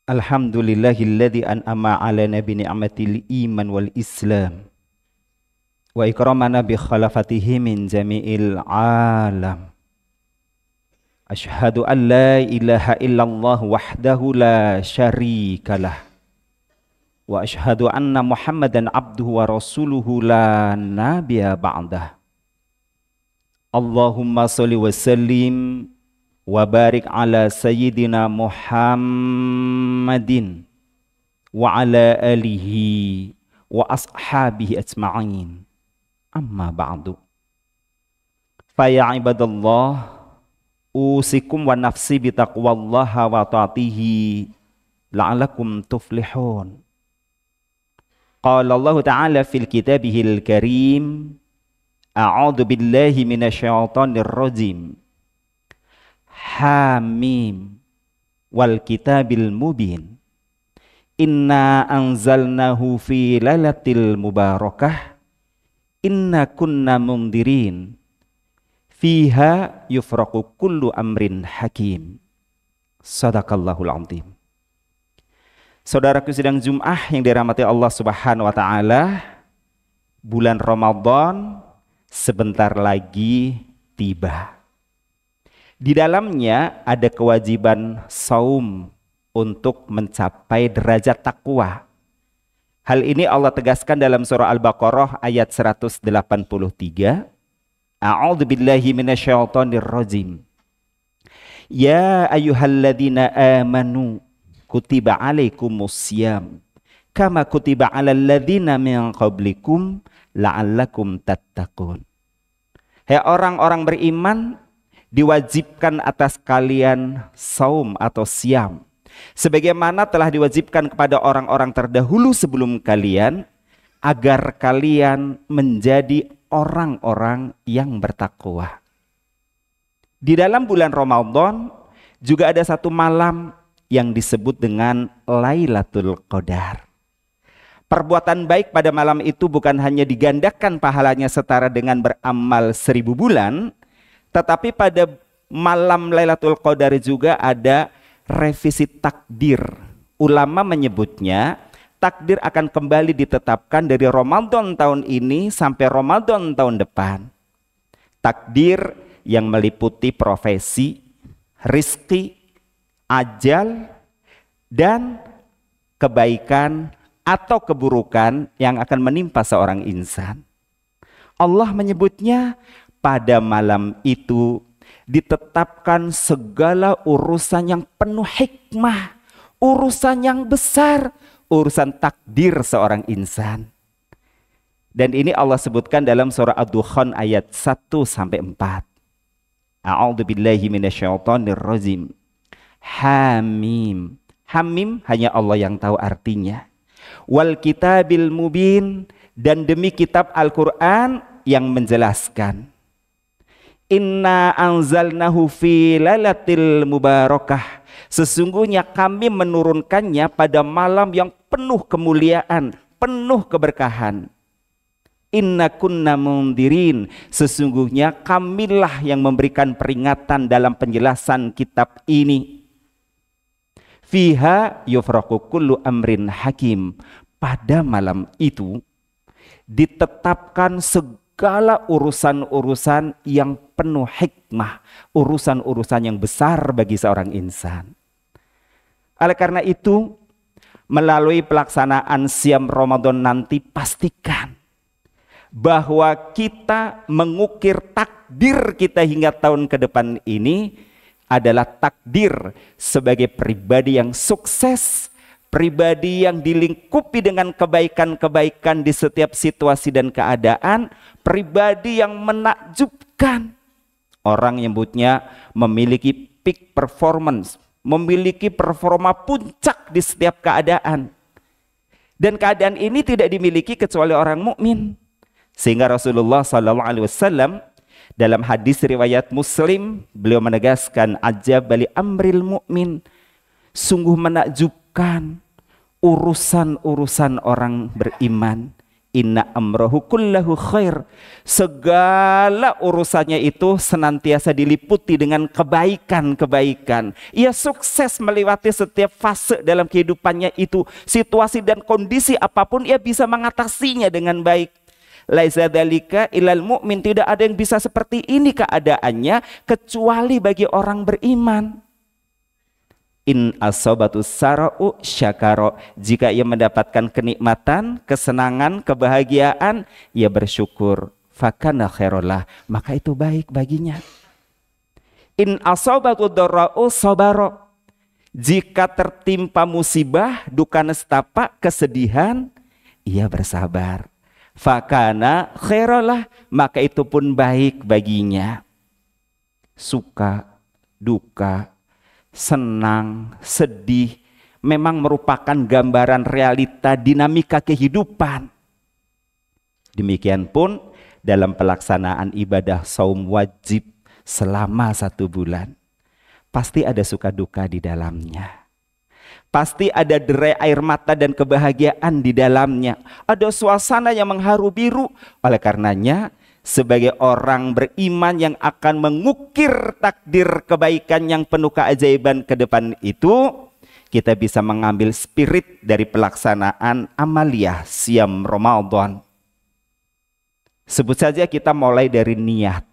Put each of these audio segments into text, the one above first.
Alhamdulillahilladzi an'ama 'alaina bi ni'matil iman wal islam wa ikramana bi khalafatihi min jami'il alam. Asyhadu an la ilaha illallah wahdahu la syarikalah wa asyhadu anna Muhammadan abduhu wa rasuluhu la nabiyya ba'dah. Allahumma sholli wa sallim wa barik ala sayyidina Muhammadin wa ala alihi wa ashabihi ajma'in. Amma ba'du. Fa ya ibadallah, usikum wa nafsi bi taqwallaha wa ta'atihi la'alakum tuflihun. Qala Allah Ta'ala fil kitabihil karim, a'udzu billahi minasyaitonir rajim. Hamim wal kitabil mubin. Inna anzalnahu fi lailatul mubarakah. Inna kunna mundirin. Fiha yufraqu kullu amrin hakim. Shadaqallahul azim. Saudaraku sidang Jum'ah yang dirahmati Allah Subhanahu wa taala, bulan Ramadan sebentar lagi tiba. Di dalamnya ada kewajiban saum untuk mencapai derajat takwa. Hal ini Allah tegaskan dalam surah Al-Baqarah ayat 183. A'udzu billahi minasyaitonir rajim. Ya ayyuhalladzina amanu kutiba alaikumussyam kama kutiba alal ladzina min qablikum la'allakum tattaqun. Hai orang-orang beriman, diwajibkan atas kalian saum atau siam sebagaimana telah diwajibkan kepada orang-orang terdahulu sebelum kalian, agar kalian menjadi orang-orang yang bertakwa. Di dalam bulan Ramadan juga ada satu malam yang disebut dengan Lailatul Qadar. Perbuatan baik pada malam itu bukan hanya digandakan pahalanya setara dengan beramal 1000 bulan, tetapi pada malam Lailatul Qadar juga ada revisi takdir. Ulama menyebutnya takdir akan kembali ditetapkan dari Ramadan tahun ini sampai Ramadan tahun depan. Takdir yang meliputi profesi, rizki, ajal, dan kebaikan atau keburukan yang akan menimpa seorang insan. Allah menyebutnya pada malam itu ditetapkan segala urusan yang penuh hikmah, urusan yang besar, urusan takdir seorang insan. Dan ini Allah sebutkan dalam surah Ad-Dukhan ayat 1-4. A'udzu billahi minasyaitonir rajim. Hamim. Hamim hanya Allah yang tahu artinya. Wal kitabil mubin, dan demi kitab Al-Qur'an yang menjelaskan. Inna anzalnahu fi lailatil mubarakah. Sesungguhnya kami menurunkannya pada malam yang penuh kemuliaan, penuh keberkahan. Inna kunna mundirin. Sesungguhnya kamilah yang memberikan peringatan dalam penjelasan kitab ini. Fiha yufraqu kullu amrin hakim. Pada malam itu ditetapkan segala urusan-urusan yang penuh hikmah, urusan-urusan yang besar bagi seorang insan. Oleh karena itu, melalui pelaksanaan siam Ramadan nanti, pastikan bahwa kita mengukir takdir kita hingga tahun ke depan ini adalah takdir sebagai pribadi yang sukses, pribadi yang dilingkupi dengan kebaikan-kebaikan di setiap situasi dan keadaan, pribadi yang menakjubkan. Orang yang nyebutnya memiliki peak performance, memiliki performa puncak di setiap keadaan. Dan keadaan ini tidak dimiliki kecuali orang mukmin. Sehingga Rasulullah SAW dalam hadis riwayat Muslim, beliau menegaskan, ajab bali amril mu'min, sungguh menakjubkan urusan-urusan orang beriman. Inna amrohu kullahu khair. Segala urusannya itu senantiasa diliputi dengan kebaikan-kebaikan. Ia sukses melewati setiap fase dalam kehidupannya itu. Situasi dan kondisi apapun ia bisa mengatasinya dengan baik. Laisa dzalika ilal mu'min. Tidak ada yang bisa seperti ini keadaannya kecuali bagi orang beriman. In asobatus sara'u syakaro. Jika ia mendapatkan kenikmatan, kesenangan, kebahagiaan, ia bersyukur. Fakana khairolah. Maka itu baik baginya. In asobatu dora'u sobaro. Jika tertimpa musibah, duka nestapa, kesedihan, ia bersabar. Fakana khairolah. Maka itu pun baik baginya. Suka, duka, senang, sedih, memang merupakan gambaran realita dinamika kehidupan. Demikian pun dalam pelaksanaan ibadah saum wajib selama 1 bulan. Pasti ada suka duka di dalamnya. Pasti ada derai air mata dan kebahagiaan di dalamnya. Ada suasana yang mengharu biru. Oleh karenanya, sebagai orang beriman yang akan mengukir takdir kebaikan yang penuh keajaiban ke depan itu, kita bisa mengambil spirit dari pelaksanaan amaliyah siam Ramadan. Sebut saja kita mulai dari niat.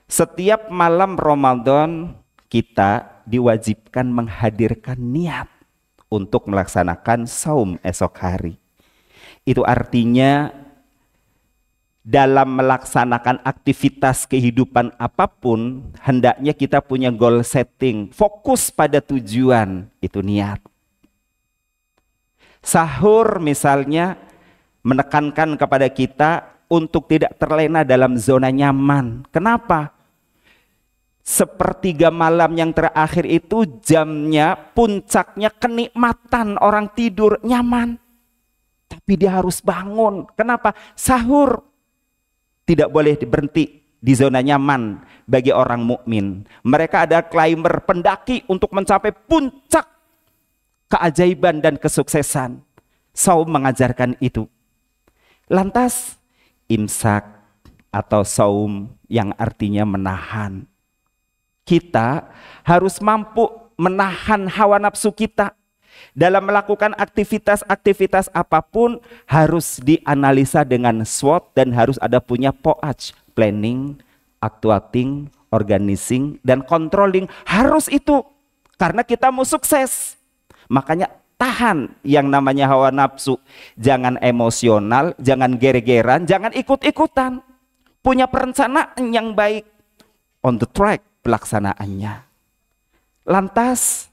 Setiap malam Ramadan kita diwajibkan menghadirkan niat untuk melaksanakan saum esok hari. Itu artinya dalam melaksanakan aktivitas kehidupan apapun, hendaknya kita punya goal setting, fokus pada tujuan, itu niat. Sahur misalnya menekankan kepada kita untuk tidak terlena dalam zona nyaman. Kenapa? Sepertiga malam yang terakhir itu jamnya, puncaknya kenikmatan orang tidur nyaman. Tapi dia harus bangun. Kenapa? Sahur. Tidak boleh berhenti di zona nyaman bagi orang mukmin. Mereka ada climber, pendaki untuk mencapai puncak keajaiban dan kesuksesan. Saum mengajarkan itu. Lantas imsak atau saum yang artinya menahan. Kita harus mampu menahan hawa nafsu kita. Dalam melakukan aktivitas-aktivitas apapun harus dianalisa dengan SWOT dan harus ada punya POAJ, planning, actuating, organizing, dan controlling. Harus itu karena kita mau sukses. Makanya tahan yang namanya hawa nafsu. Jangan emosional, jangan ger-geran, jangan ikut-ikutan. Punya perencanaan yang baik, on the track pelaksanaannya. Lantas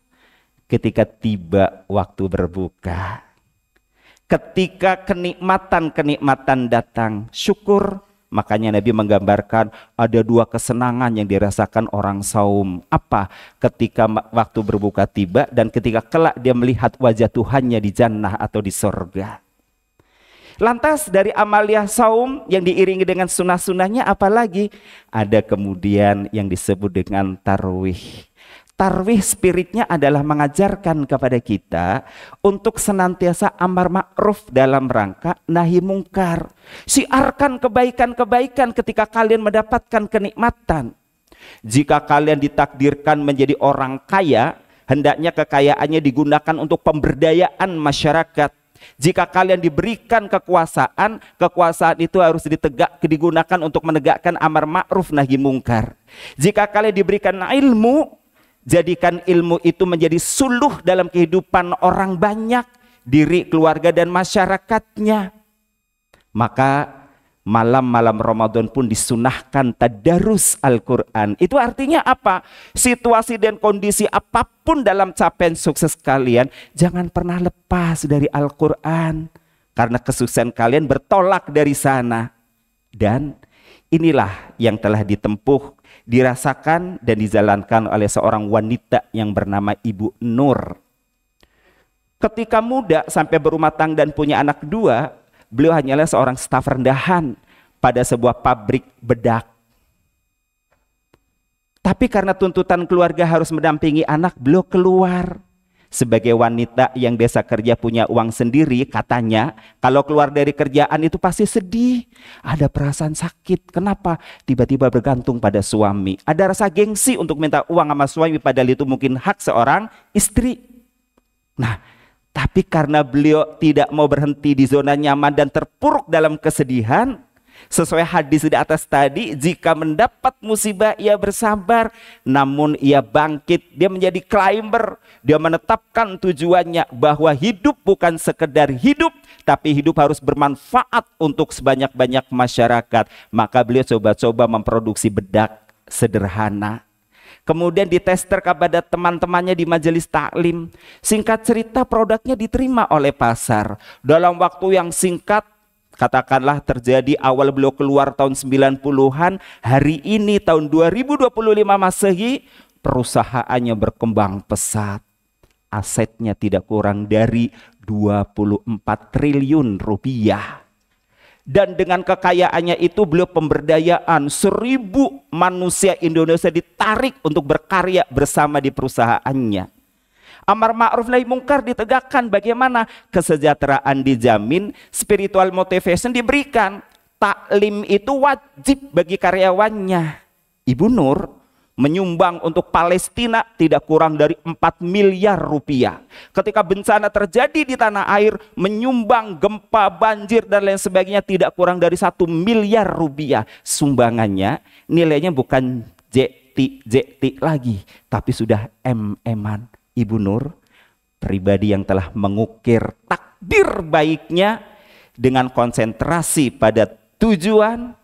ketika tiba waktu berbuka, ketika kenikmatan-kenikmatan datang, syukur. Makanya Nabi menggambarkan ada 2 kesenangan yang dirasakan orang saum. Apa? Ketika waktu berbuka tiba dan ketika kelak dia melihat wajah Tuhannya di jannah atau di sorga. Lantas dari amaliyah saum yang diiringi dengan sunnah-sunnahnya apalagi? Ada kemudian yang disebut dengan tarwih. Tarwih spiritnya adalah mengajarkan kepada kita untuk senantiasa amar ma'ruf dalam rangka nahi mungkar. Siarkan kebaikan-kebaikan ketika kalian mendapatkan kenikmatan. Jika kalian ditakdirkan menjadi orang kaya, hendaknya kekayaannya digunakan untuk pemberdayaan masyarakat. Jika kalian diberikan kekuasaan, kekuasaan itu harus digunakan untuk menegakkan amar ma'ruf nahi mungkar. Jika kalian diberikan ilmu, jadikan ilmu itu menjadi suluh dalam kehidupan orang banyak, diri, keluarga, dan masyarakatnya. Maka malam-malam Ramadan pun disunahkan tadarus Al-Quran. Itu artinya apa? Situasi dan kondisi apapun dalam capaian sukses kalian, jangan pernah lepas dari Al-Quran. Karena kesuksesan kalian bertolak dari sana. Dan inilah yang telah ditempuh, dirasakan dan dijalankan oleh seorang wanita yang bernama Ibu Nur. Ketika muda sampai berumah tangga dan punya anak 2, beliau hanyalah seorang staf rendahan pada sebuah pabrik bedak. Tapi karena tuntutan keluarga harus mendampingi anak, beliau keluar. Sebagai wanita yang desa kerja punya uang sendiri, katanya kalau keluar dari kerjaan itu pasti sedih. Ada perasaan sakit. Kenapa? Tiba-tiba bergantung pada suami. Ada rasa gengsi untuk minta uang sama suami, padahal itu mungkin hak seorang istri. Nah, tapi karena beliau tidak mau berhenti di zona nyaman dan terpuruk dalam kesedihan, sesuai hadis di atas tadi, jika mendapat musibah ia bersabar, namun ia bangkit, dia menjadi climber, dia menetapkan tujuannya bahwa hidup bukan sekedar hidup, tapi hidup harus bermanfaat untuk sebanyak-banyak masyarakat. Maka beliau coba-coba memproduksi bedak sederhana. Kemudian ditester kepada teman-temannya di majelis taklim. Singkat cerita, produknya diterima oleh pasar. Dalam waktu yang singkat, katakanlah terjadi awal beliau keluar tahun 90-an, hari ini tahun 2025 Masehi, perusahaannya berkembang pesat. Asetnya tidak kurang dari 24 triliun rupiah. Dan dengan kekayaannya itu beliau pemberdayaan 1.000 manusia Indonesia ditarik untuk berkarya bersama di perusahaannya. Amar ma'ruf nahi mungkar ditegakkan, bagaimana kesejahteraan dijamin, spiritual motivation diberikan. Taklim itu wajib bagi karyawannya. Ibu Nur menyumbang untuk Palestina tidak kurang dari 4 miliar rupiah. Ketika bencana terjadi di tanah air, menyumbang gempa, banjir dan lain sebagainya tidak kurang dari 1 miliar rupiah. Sumbangannya nilainya bukan jekti lagi, tapi sudah em-eman. Ibu Nur, pribadi yang telah mengukir takdir baiknya dengan konsentrasi pada tujuan,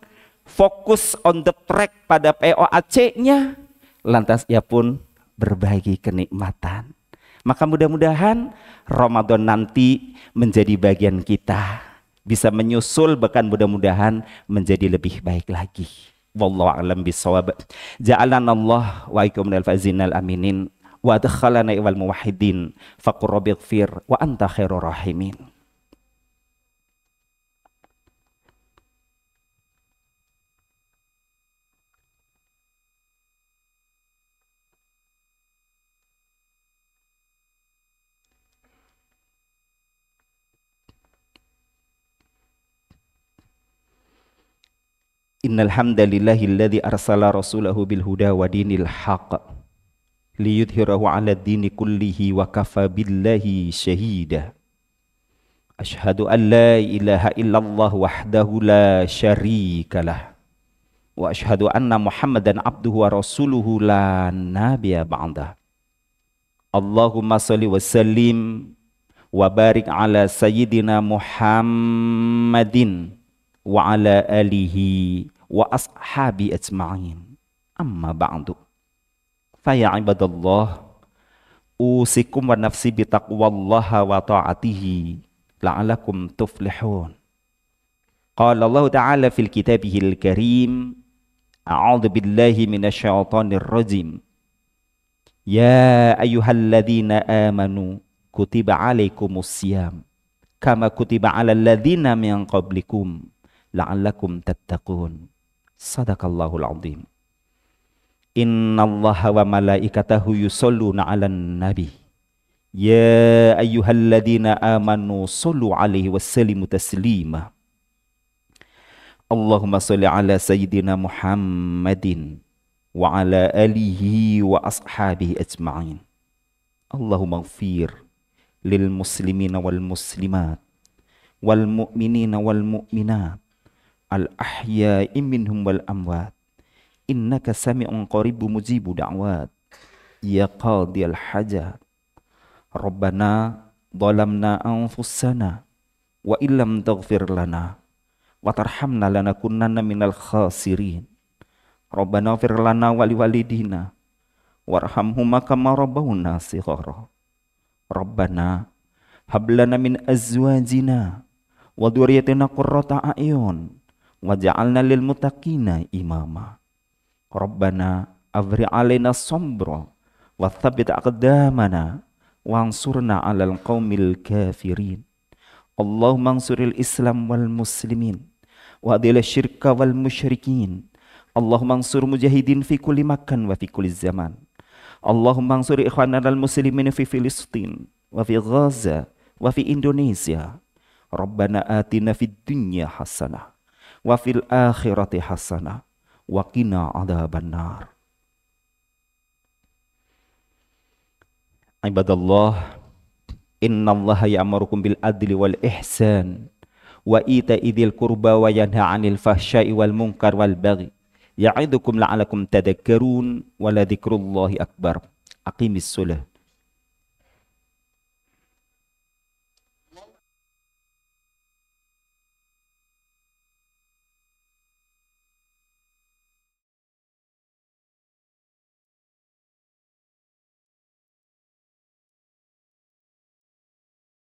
fokus on the track pada POAC-nya, lantas ia pun berbagi kenikmatan. Maka mudah-mudahan Ramadan nanti menjadi bagian kita, bisa menyusul, bahkan mudah-mudahan menjadi lebih baik lagi. Wallahu a'lam bishawab. Ja'alana Allah wa iyyakum minal fa'izinal aminin wa adkhalana wal muwahhidin faqur rabbighfir wa anta khairur rahimin. Innal hamdalillahilladzi arsala rasulahu bil huda wa dinil haqq liyudhhirahu 'ala ad-dini kullihi wa kafa billahi shahida. Asyhadu an la ilaha illallah wahdahu la syarikalah wa asyhadu anna Muhammadan abduhu wa rasuluhu la nabiyya ba'dah. Allahumma shalli wa sallim wa barik ala sayyidina Muhammadin wa ala alihi wa ashabi ajma'in. Amma ba'du. Fa ya ibadallah, usikum wa nafsi bitaqwallaha wa ta'atihi la'alakum tuflihun. Qala Allah Ta'ala fil kitabihil karim, a'udzu billahi minasyaitonir rajim. Ya ayyuhalladzina amanu kutiba alaikumus syiyam kama kutiba alal ladzina min qablikum la'allakum tattaqun. Sadaqallahul azim. Innallaha wa malaikatahu yusholluna 'alan nabi. Ya ayyuhalladzina amanu shollu 'alaihi wasallimu taslima. Allahumma sholli 'ala sayyidina Muhammadin wa 'ala alihi wa ashabihi ajma'in. Allahumma ighfir lil muslimina wal muslimat wal mu'minina wal mu'minat al ahya'i minhum wal amwat innaka sami'un qaribu mujibu da'wat ya qadiyal hajat. Rabbana dhalamna anfusana wa illam taghfir lana wa tarhamna lanakunanna minal khasirin. Rabbana ighfir lana wa liwalidina warhamhuma kama rabbawna shighara. Rabbana hab lana min azwajina wa dhurriyyatina qurrata a'yun waj'alna lil muttaqina imama. Rabbana afri alaina sabra wa thabbit aqdamana wansurna 'alal qaumil kafirin. Allahumma ansuril Islam wal muslimin wa adil syirka wal musyrikin. Allahumma ansur mujahidin fi kulli makan wa fi kulli zaman. Allahumma ansur ikhwanana al-muslimin fi Filistin wa fi Gaza wa fi Indonesia. Rabbana atina fid dunya hasanah wa fil akhirati hasanah wa qina adzabannar. Ibadallah, innallaha ya'murukum bil adli wal ihsan wa ita'i dzil qurba wa yanha 'anil fahsya'i wal munkar wal baghi ya'idukum la'alakum tadhakkarun wa la dzikrullahi akbar. Aqimis shalah.